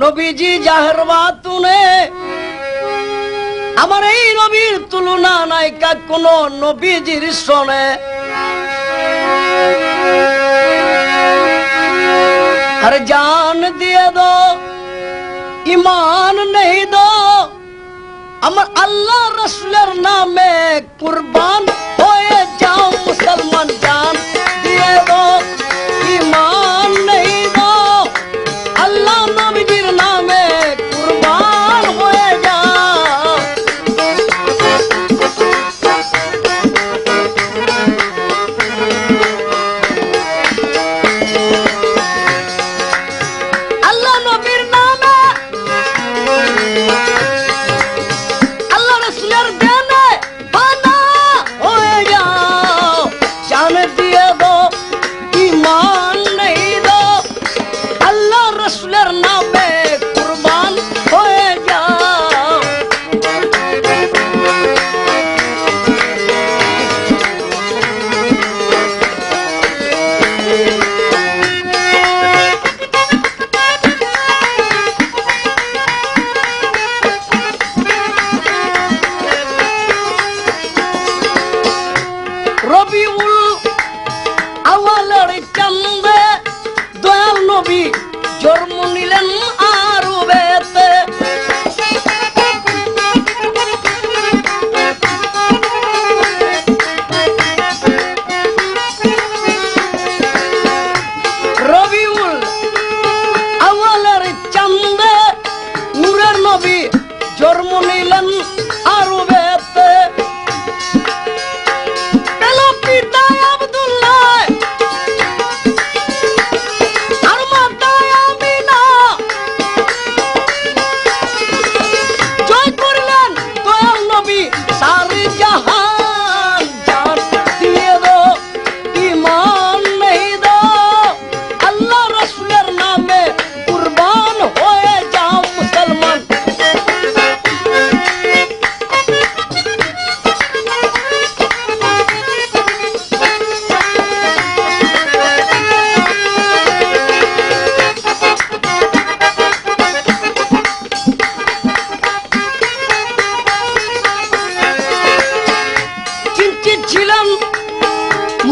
নবীজি জাহের বাতুনে আমার এই নবীর তুলনা নাই কা কোন নবীজির সনে अरे जान दिए दो ईमान नहीं दो अमर अल्लाह रसूलेर नामे कुर्बान होए जाओ मुसलमान जान दिए दो ईमान नहीं दो अल्लाह नबीर नामे कुर्बान होए जाओ জন্ম নিলেন আরবেতে রবিউল আউয়ালের চাঁদে নূরের নবী জন্ম নিলেন আরবেতে ছিলেন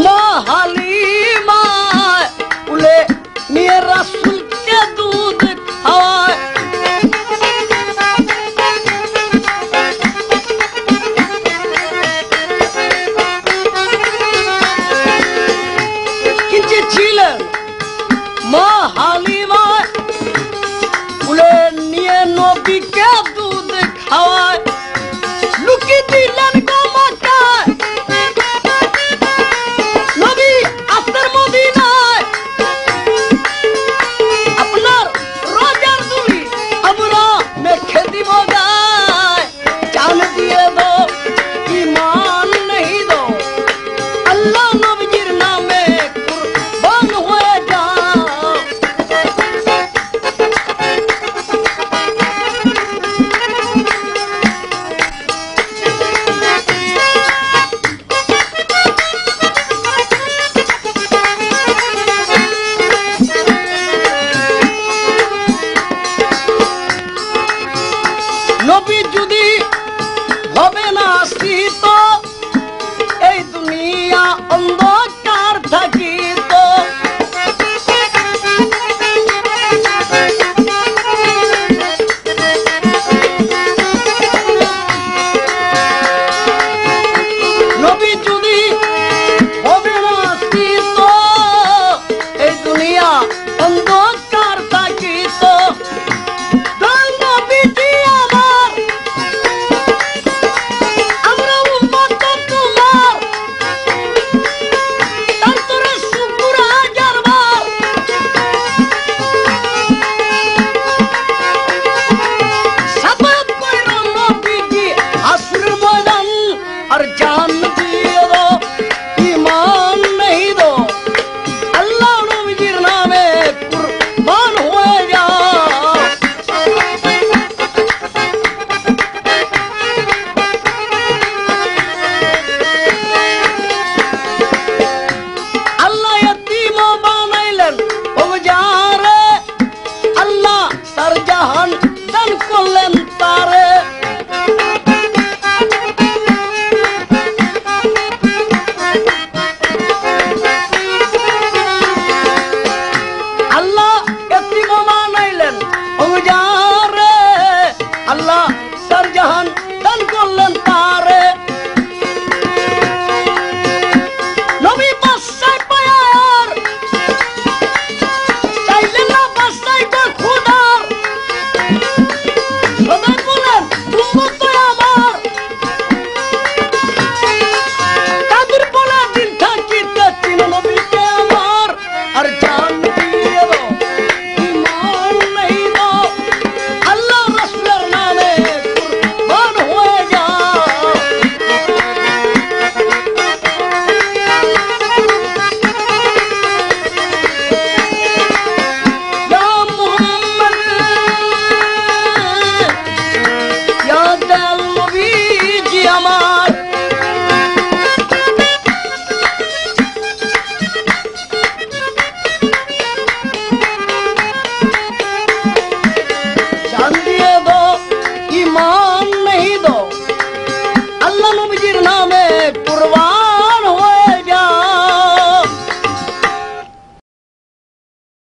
মা হালিমা উলে নিয়ে রাসূলকে দুধ খাওয়ায় কিন্তু ছিলেন মা হালিমা উলে নিয়ে নবীকে দুধ খাওয়ায়